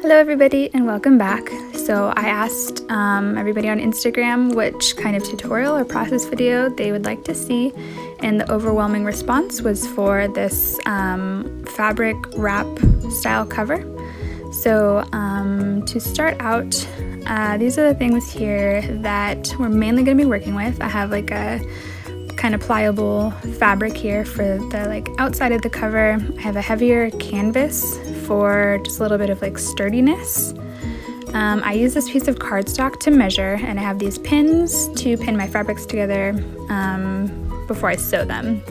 Hello everybody and welcome back. So I asked everybody on Instagram which kind of tutorial or process video they would like to see, and the overwhelming response was for this fabric wrap style cover. So to start out, these are the things here that we're mainly going to be working with. I have like a kind of pliable fabric here for the outside of the cover. I have a heavier canvas for just a little bit of sturdiness. I use this piece of cardstock to measure, and I have these pins to pin my fabrics together before I sew them.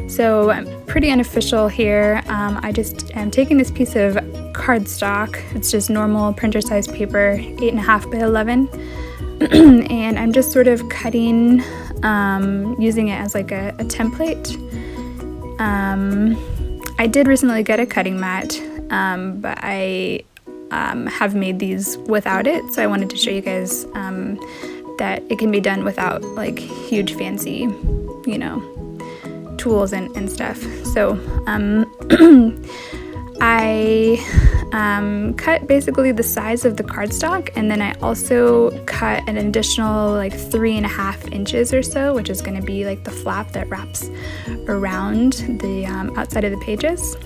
So I'm pretty unofficial here. I just am taking this piece of cardstock. It's just normal printer size paper, 8.5 by 11, and I'm just sort of cutting, using it as like a template. I did recently get a cutting mat, but I have made these without it, so I wanted to show you guys that it can be done without like huge fancy, tools and stuff. So I cut basically the size of the cardstock, and then I also cut an additional 3.5 inches or so, which is going to be like the flap that wraps around the outside of the pages.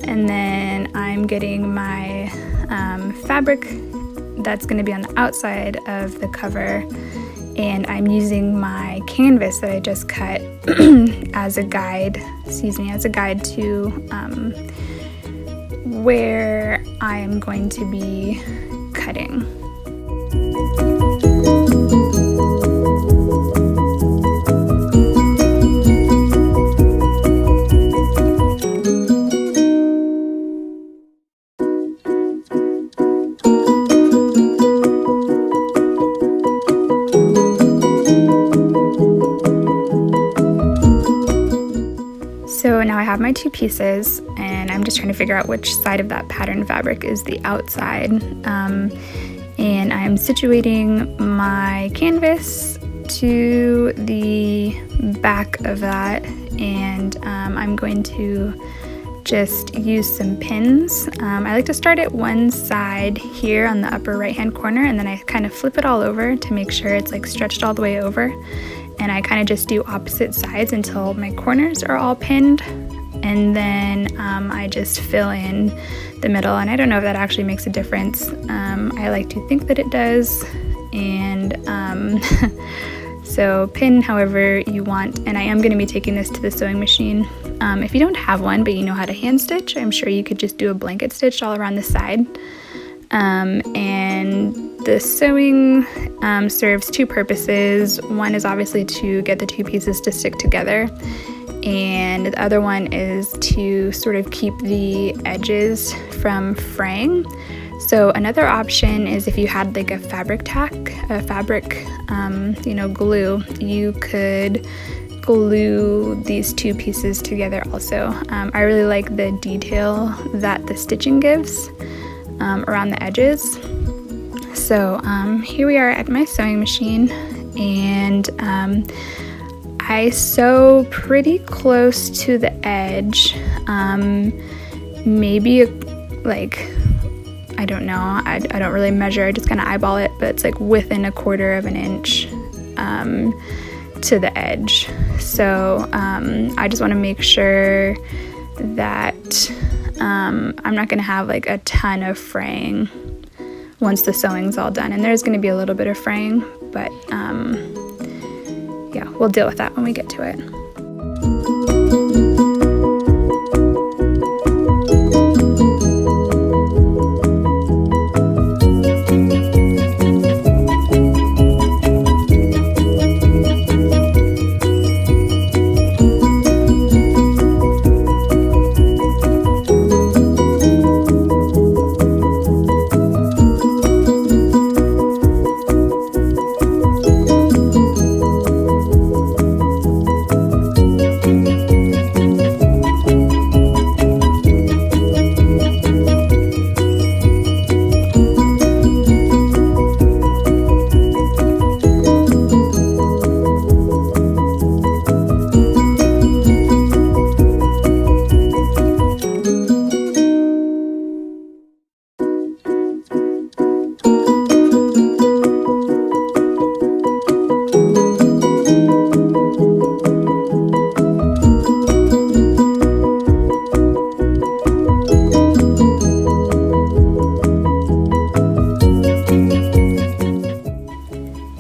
And then I'm getting my fabric that's going to be on the outside of the cover, and I'm using my canvas that I just cut as a guide, to where I am going to be cutting. So now I have my two pieces, and I'm just trying to figure out which side of that pattern fabric is the outside. And I'm situating my canvas to the back of that, and I'm going to just use some pins. I like to start at one side here on the upper right hand corner, and then I kind of flip it all over to make sure it's stretched all the way over. And I kind of just do opposite sides until my corners are all pinned, and then I just fill in the middle, and I don't know if that actually makes a difference. I like to think that it does, and so pin however you want. And I am going to be taking this to the sewing machine. If you don't have one but you know how to hand stitch, I'm sure you could just do a blanket stitch all around the side. And the sewing serves two purposes. One is obviously to get the two pieces to stick together, and the other one is to sort of keep the edges from fraying. So another option is if you had like a fabric tack, a fabric glue, you could glue these two pieces together also. I really like the detail that the stitching gives around the edges. So here we are at my sewing machine, and I sew pretty close to the edge, maybe I don't know, I don't really measure, I just kind of eyeball it, but it's within 1/4 of an inch to the edge. So I just want to make sure that I'm not going to have a ton of fraying once the sewing's all done. And there's going to be a little bit of fraying, but yeah, we'll deal with that when we get to it.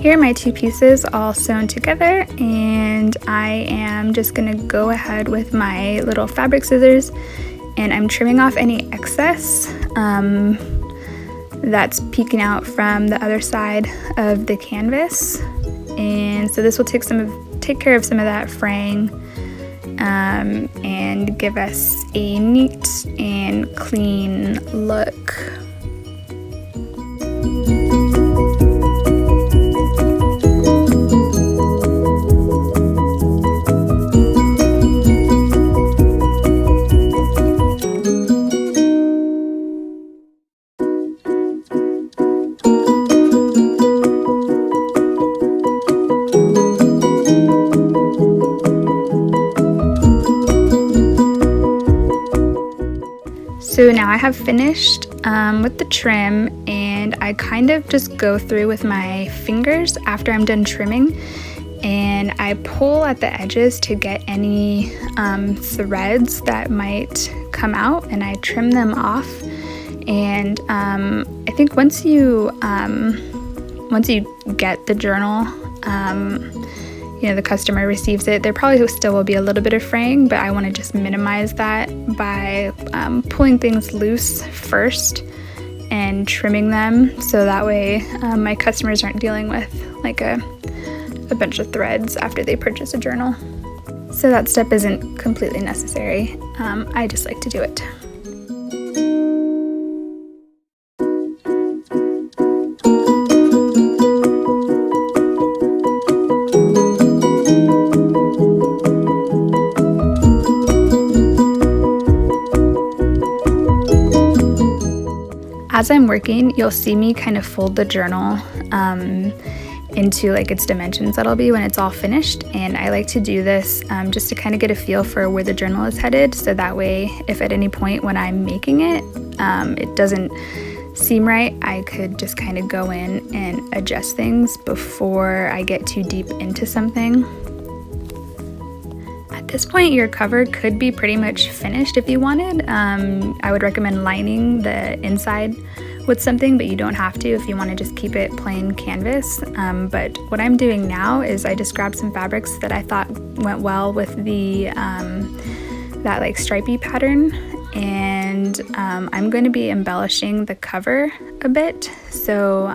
Here are my two pieces all sewn together, and I am just gonna go ahead with my little fabric scissors, and I'm trimming off any excess that's peeking out from the other side of the canvas. And so this will take care of some of that fraying and give us a neat and clean look. So now I have finished with the trim, and I kind of just go through with my fingers after I'm done trimming, and I pull at the edges to get any threads that might come out, and I trim them off. And I think once you get the journal, the customer receives it, there probably still will be a little bit of fraying, but I want to just minimize that by pulling things loose first and trimming them, so that way my customers aren't dealing with like a bunch of threads after they purchase a journal. So that step isn't completely necessary. I just like to do it. As I'm working, you'll see me kind of fold the journal into like its dimensions that'll be when it's all finished, and I like to do this just to kind of get a feel for where the journal is headed, so that way if at any point when I'm making it, it doesn't seem right, I could just kind of go in and adjust things before I get too deep into something. At this point, your cover could be pretty much finished if you wanted. I would recommend lining the inside with something, but you don't have to if you want to just keep it plain canvas. But what I'm doing now is I just grabbed some fabrics that I thought went well with the that like stripey pattern, and I'm going to be embellishing the cover a bit. So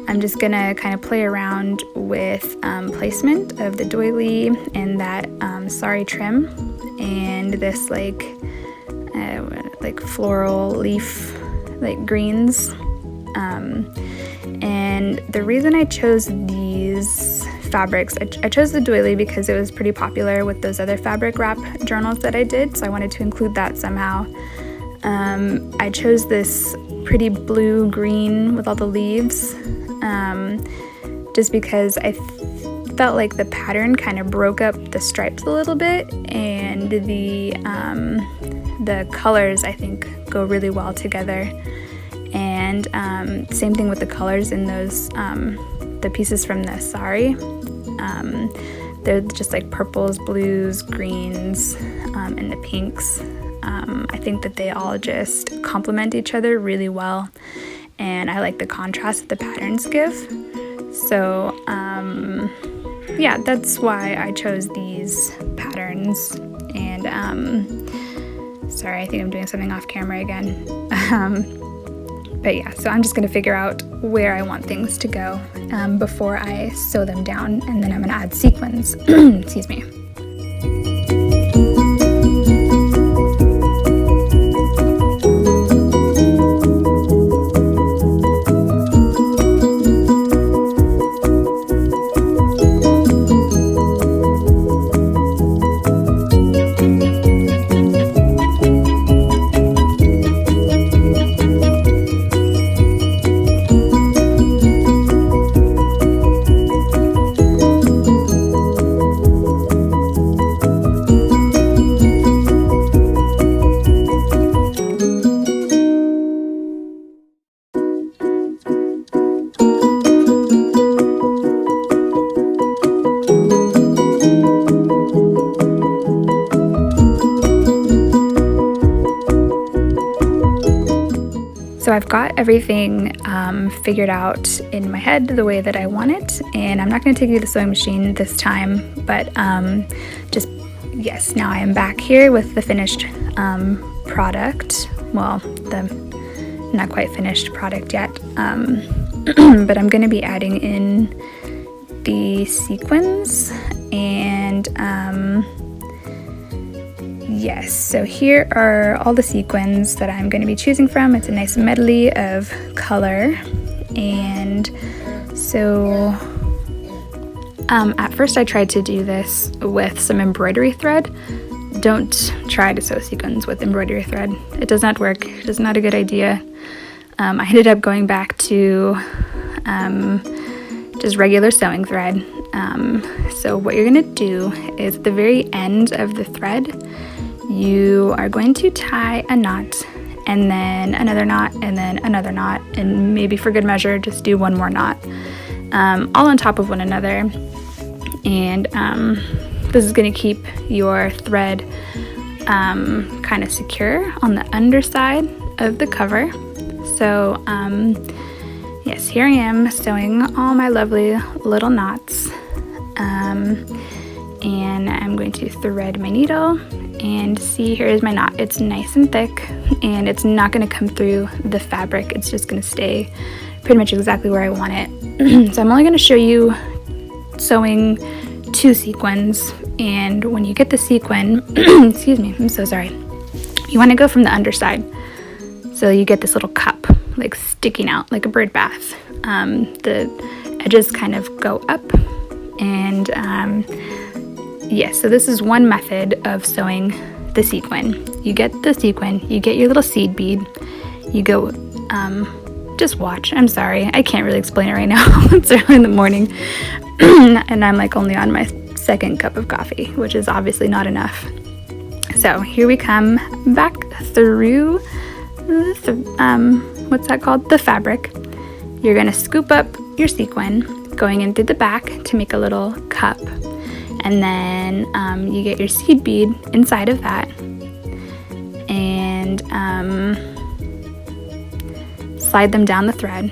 I'm just gonna kind of play around with placement of the doily and that sari trim and this like floral leaf like greens. And the reason I chose these fabrics, I chose the doily because it was pretty popular with those other fabric wrap journals that I did, so I wanted to include that somehow. I chose this pretty blue-green with all the leaves just because I felt like the pattern kind of broke up the stripes a little bit, and the colors I think go really well together. And same thing with the colors in those the pieces from the sari. They're just like purples, blues, greens, and the pinks. I think that they all just complement each other really well, and I like the contrast that the patterns give. So yeah, that's why I chose these patterns. And sorry, I think I'm doing something off camera again. But yeah, so I'm just gonna figure out where I want things to go before I sew them down, and then I'm gonna add sequins. Excuse me. So I've got everything figured out in my head the way that I want it, and I'm not going to take you to the sewing machine this time, but yes, now I am back here with the finished product. Well, the not quite finished product yet, but I'm going to be adding in the sequins, and yes, so here are all the sequins that I'm going to be choosing from. It's a nice medley of color, and so at first I tried to do this with some embroidery thread. Don't try to sew sequins with embroidery thread. It does not work. It is not a good idea. I ended up going back to just regular sewing thread. So what you're going to do is at the very end of the thread, you are going to tie a knot, and then another knot, and then another knot, and maybe for good measure just do one more knot, all on top of one another. And this is going to keep your thread kind of secure on the underside of the cover. So yes, here I am sewing all my lovely little knots, and I'm going to thread my needle, and see, here is my knot. It's nice and thick, and it's not going to come through the fabric. It's just going to stay pretty much exactly where I want it. So I'm only going to show you sewing 2 sequins, and when you get the sequin, excuse me, I'm so sorry, you want to go from the underside, so you get this little cup like sticking out like a bird bath. The edges kind of go up, and yes, so this is one method of sewing the sequin. You get the sequin, you get your little seed bead, you go, just watch, I'm sorry, I can't really explain it right now, it's early in the morning, and I'm like only on my 2nd cup of coffee, which is obviously not enough. So here we come back through what's that called? The fabric. You're gonna scoop up your sequin, going in through the back to make a little cup, and then you get your seed bead inside of that, and slide them down the thread.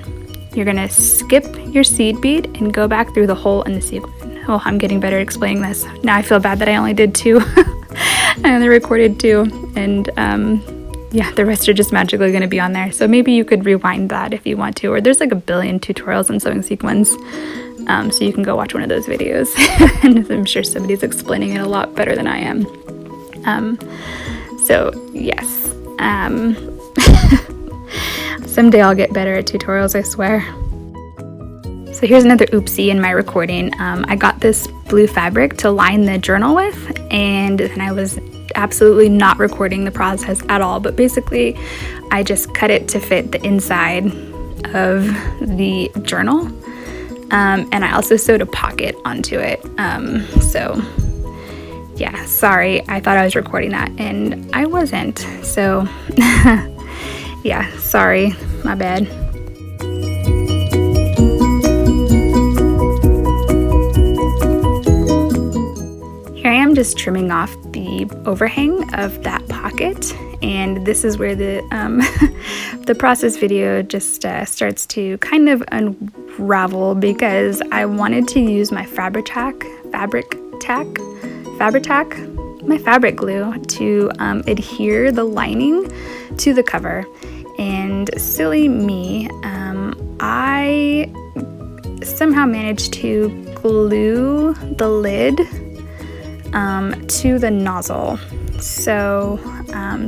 You're gonna skip your seed bead and go back through the hole in the sequin. Oh, I'm getting better at explaining this. Now I feel bad that I only did 2. I only recorded 2, and yeah, the rest are just magically going to be on there. So maybe you could rewind that if you want to, or there's like a billion tutorials on sewing sequins, so you can go watch one of those videos, and I'm sure somebody's explaining it a lot better than I am. So yes, someday I'll get better at tutorials, I swear. So here's another oopsie in my recording. I got this blue fabric to line the journal with, and then I was absolutely not recording the process at all, but basically I just cut it to fit the inside of the journal, and I also sewed a pocket onto it. So yeah, sorry, I thought I was recording that and I wasn't, so yeah, sorry, my bad. Here I am just trimming off the overhang of that pocket, and this is where the the process video just starts to kind of unravel, because I wanted to use my fabric glue to adhere the lining to the cover, and silly me, I somehow managed to glue the lid to the nozzle. So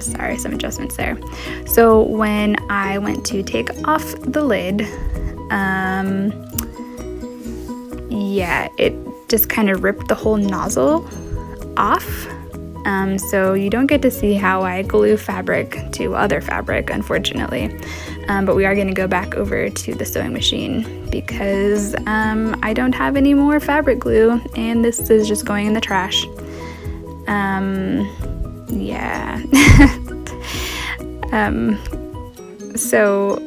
sorry, some adjustments there. So when I went to take off the lid, yeah, it just kind of ripped the whole nozzle off. So you don't get to see how I glue fabric to other fabric, unfortunately. But we are going to go back over to the sewing machine because I don't have any more fabric glue, and this is just going in the trash. Yeah. So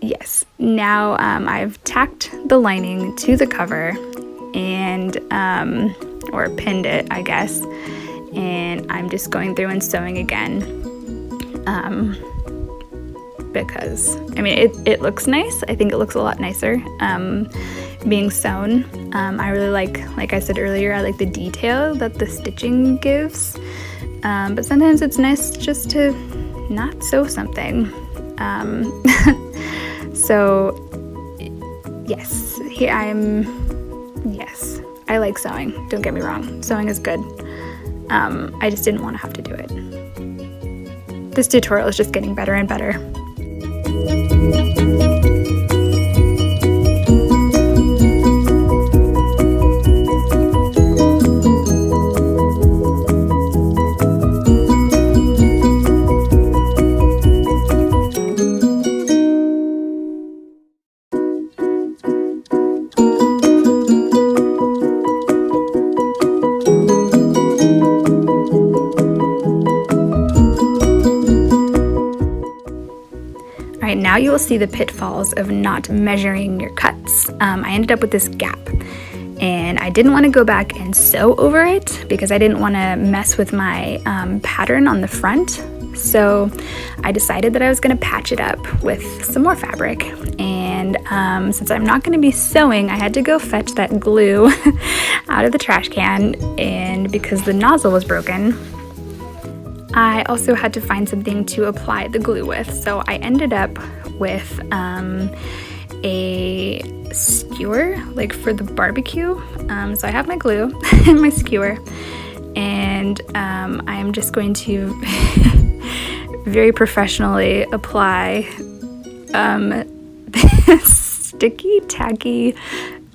yes, now I've tacked the lining to the cover and or pinned it, I guess, and I'm just going through and sewing again. because, I mean, it looks nice. I think it looks a lot nicer being sewn. I really like I said earlier, I like the detail that the stitching gives. But sometimes it's nice just to not sew something. So yes, yes, I like sewing, don't get me wrong, sewing is good. I just didn't want to have to do it. This tutorial is just getting better and better. Now you will see the pitfalls of not measuring your cuts. I ended up with this gap, and I didn't want to go back and sew over it because I didn't want to mess with my pattern on the front. So I decided that I was going to patch it up with some more fabric. And since I'm not going to be sewing, I had to go fetch that glue out of the trash can, and because the nozzle was broken, I also had to find something to apply the glue with. So I ended up with a skewer, like for the barbecue. So I have my glue and my skewer, and I'm just going to very professionally apply sticky, tacky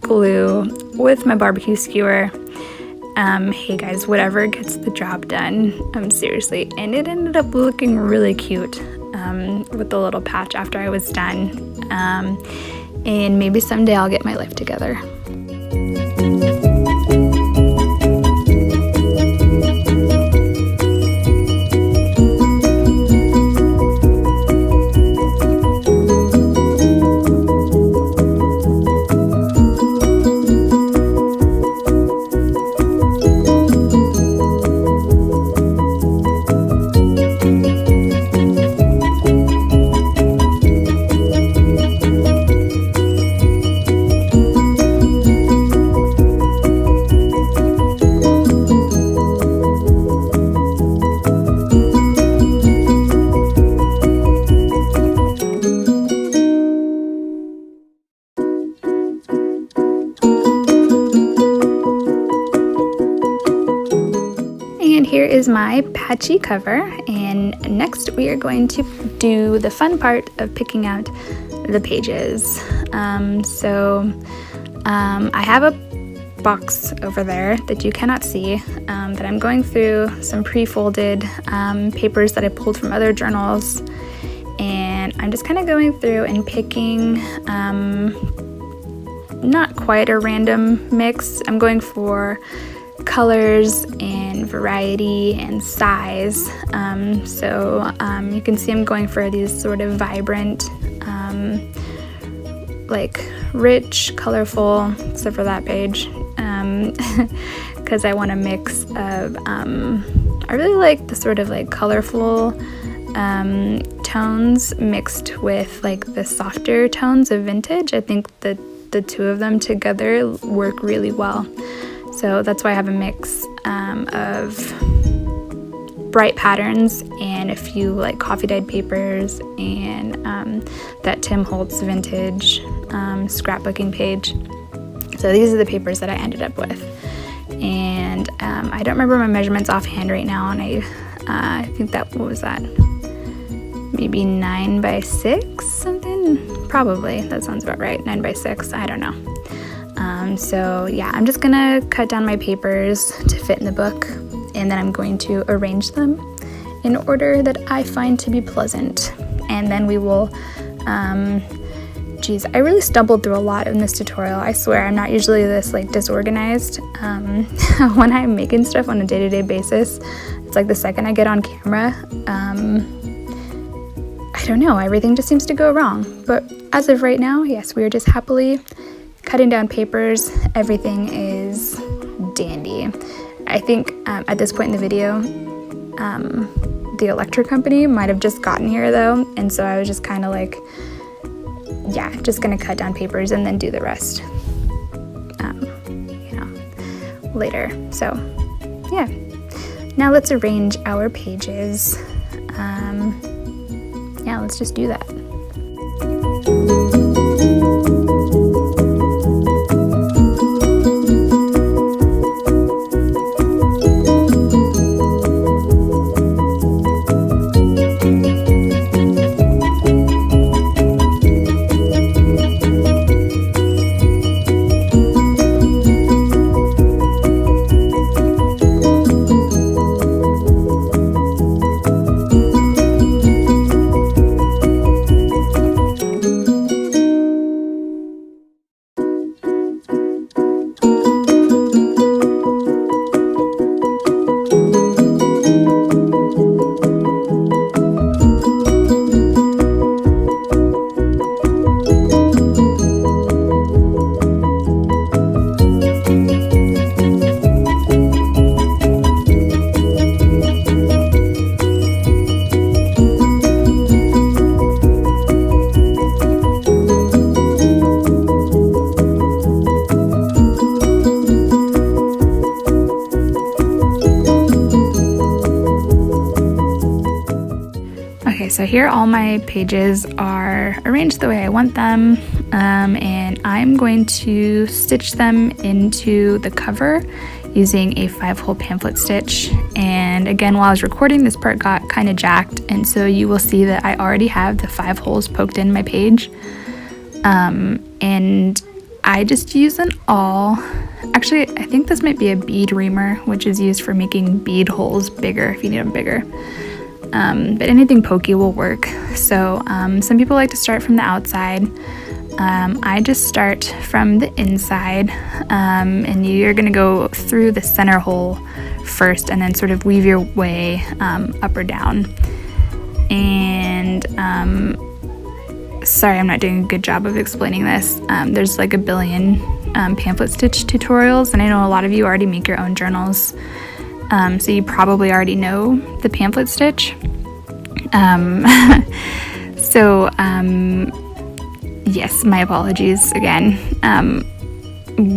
glue with my barbecue skewer. Hey guys, whatever gets the job done, seriously. And it ended up looking really cute with the little patch after I was done. And maybe someday I'll get my life together. And here is my patchy cover, and next we are going to do the fun part of picking out the pages. I have a box over there that you cannot see that I'm going through some pre-folded papers that I pulled from other journals, and I'm just kind of going through and picking not quite a random mix. I'm going for colors and variety and size. You can see I'm going for these sort of vibrant, like rich, colorful, except for that page, because I want a mix of, I really like the sort of like colorful tones mixed with like the softer tones of vintage. I think that the two of them together work really well. So that's why I have a mix of bright patterns and a few like coffee dyed papers and that Tim Holtz vintage scrapbooking page. So these are the papers that I ended up with. And I don't remember my measurements offhand right now, and I think that, what was that? Maybe 9 by 6 something? Probably, that sounds about right, 9 by 6, I don't know. So yeah, I'm just gonna cut down my papers to fit in the book, and then I'm going to arrange them in order that I find to be pleasant. And then we will, geez, I really stumbled through a lot in this tutorial. I swear, I'm not usually this like disorganized. When I'm making stuff on a day-to-day basis, it's like the second I get on camera, I don't know, everything just seems to go wrong. But as of right now, yes, we are just happily cutting down papers. Everything is dandy. I think at this point in the video, the electric company might have just gotten here though, and so I was just kind of like, yeah, just gonna cut down papers and then do the rest, later. So yeah, now let's arrange our pages. Yeah, let's just do that. Okay, so here all my pages are arranged the way I want them, and I'm going to stitch them into the cover using a 5-hole pamphlet stitch. And again, while I was recording, this part got kind of jacked, and so you will see that I already have the 5 holes poked in my page. And I just use an awl. Actually, I think this might be a bead reamer, which is used for making bead holes bigger if you need them bigger. But anything pokey will work. So some people like to start from the outside. I just start from the inside, and you're gonna go through the center hole first and then sort of weave your way up or down. And sorry, I'm not doing a good job of explaining this. There's like a billion pamphlet stitch tutorials, and I know a lot of you already make your own journals. So you probably already know the pamphlet stitch. Yes, my apologies again.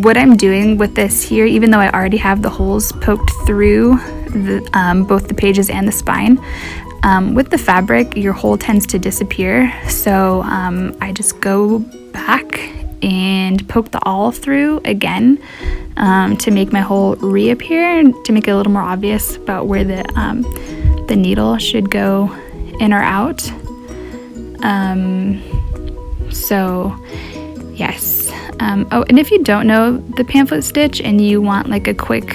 What I'm doing with this here, even though I already have the holes poked through both the pages and the spine, with the fabric, your hole tends to disappear. So I just go back and poke the awl through again to make my hole reappear, to make it a little more obvious about where the needle should go in or out. So yes. Oh, and if you don't know the pamphlet stitch and you want like a quick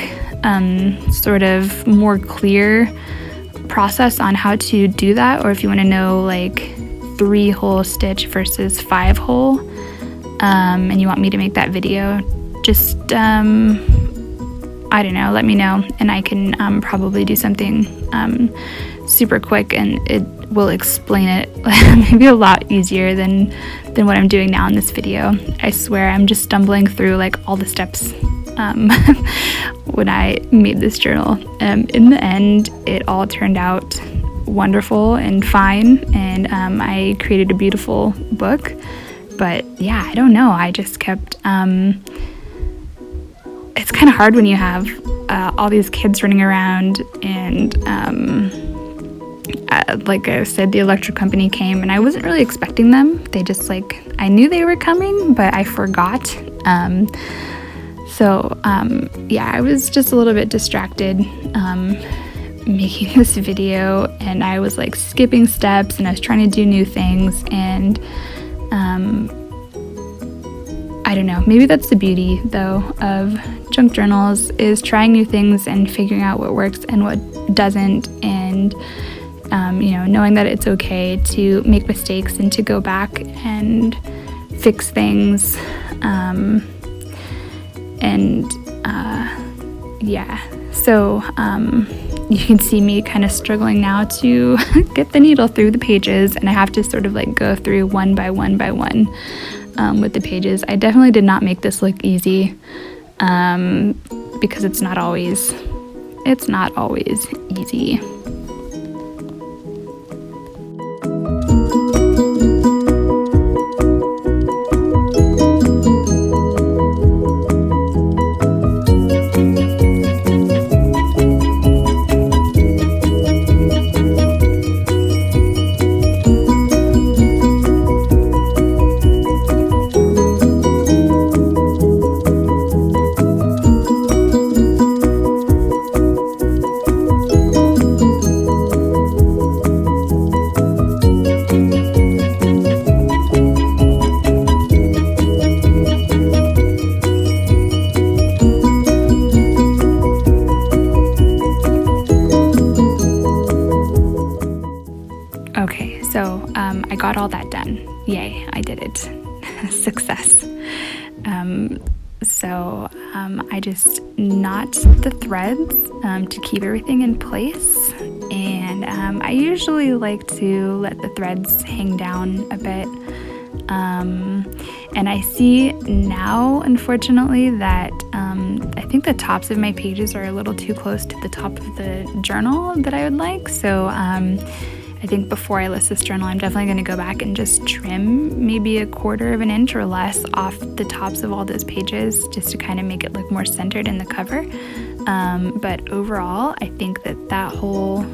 sort of more clear process on how to do that, or if you want to know like 3-hole stitch versus 5-hole, and you want me to make that video, just I don't know, let me know, and I can probably do something super quick, and it will explain it maybe a lot easier than what I'm doing now in this video. I swear I'm just stumbling through like all the steps when I made this journal. In the end, it all turned out wonderful and fine, and I created a beautiful book. But yeah, I don't know, I just kept it's kind of hard when you have all these kids running around, and like I said, the electric company came, and I wasn't really expecting them. They just like, I knew they were coming, but I forgot. Yeah, I was just a little bit distracted making this video, and I was like skipping steps, and I was trying to do new things, and I don't know, maybe that's the beauty though of junk journals, is trying new things and figuring out what works and what doesn't, and knowing that it's okay to make mistakes and to go back and fix things. So you can see me kind of struggling now to get the needle through the pages, and I have to sort of like go through one by one with the pages. I definitely did not make this look easy, because it's not always easy. all that done. Yay, I did it. Success. So I just knot the threads to keep everything in place, and I usually like to let the threads hang down a bit. And I see now, unfortunately, that I think the tops of my pages are a little too close to the top of the journal that I would like. So I think before I list this journal, I'm definitely going to go back and just trim maybe 1/4 of an inch or less off the tops of all those pages, just to kind of make it look more centered in the cover. But overall, I think that whole,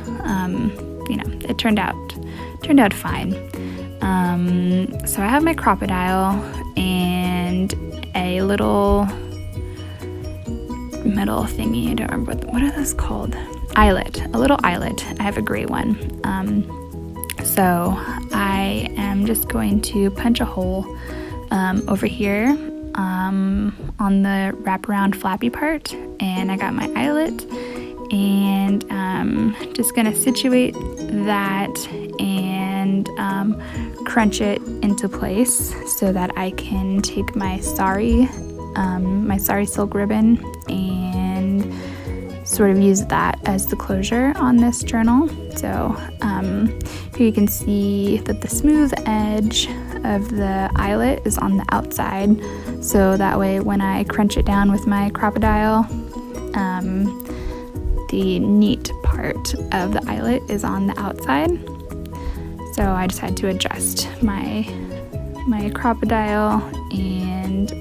it turned out fine. So I have my crocodile and a little metal thingy. I don't remember what are those called? Eyelet, a little eyelet. I have a gray one. So I am just going to punch a hole over here on the wraparound flappy part, and I got my eyelet, and just gonna situate that and crunch it into place so that I can take my sari silk ribbon and sort of use that as the closure on this journal. So here you can see that the smooth edge of the eyelet is on the outside, so that way when I crunch it down with my crocodile, the neat part of the eyelet is on the outside. So I just had to adjust my crocodile and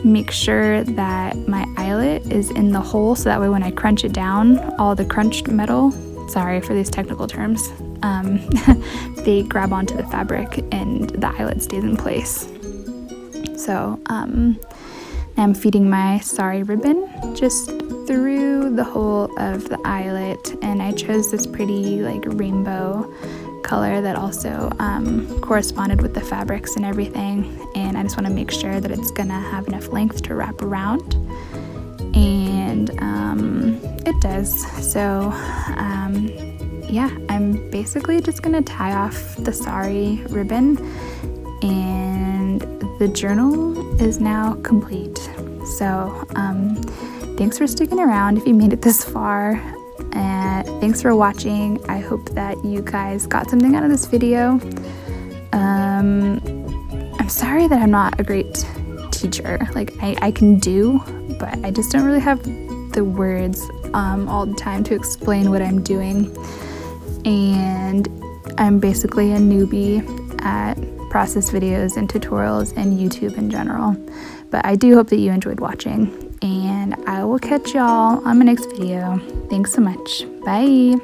make sure that my eyelet is in the hole, so that way when I crunch it down, all the crunched metal, sorry for these technical terms, they grab onto the fabric and the eyelet stays in place. So I'm feeding my sari ribbon just through the hole of the eyelet, and I chose this pretty like rainbow color that also corresponded with the fabrics and everything, and I just want to make sure that it's gonna have enough length to wrap around, and it does. So yeah, I'm basically just gonna tie off the sari ribbon, and the journal is now complete. So thanks for sticking around if you made it this far. Thanks for watching. I hope that you guys got something out of this video. I'm sorry that I'm not a great teacher. Like I can do, but I just don't really have the words all the time to explain what I'm doing. And I'm basically a newbie at process videos and tutorials and YouTube in general. But I do hope that you enjoyed watching, and I will catch y'all on my next video. Thanks so much. Bye.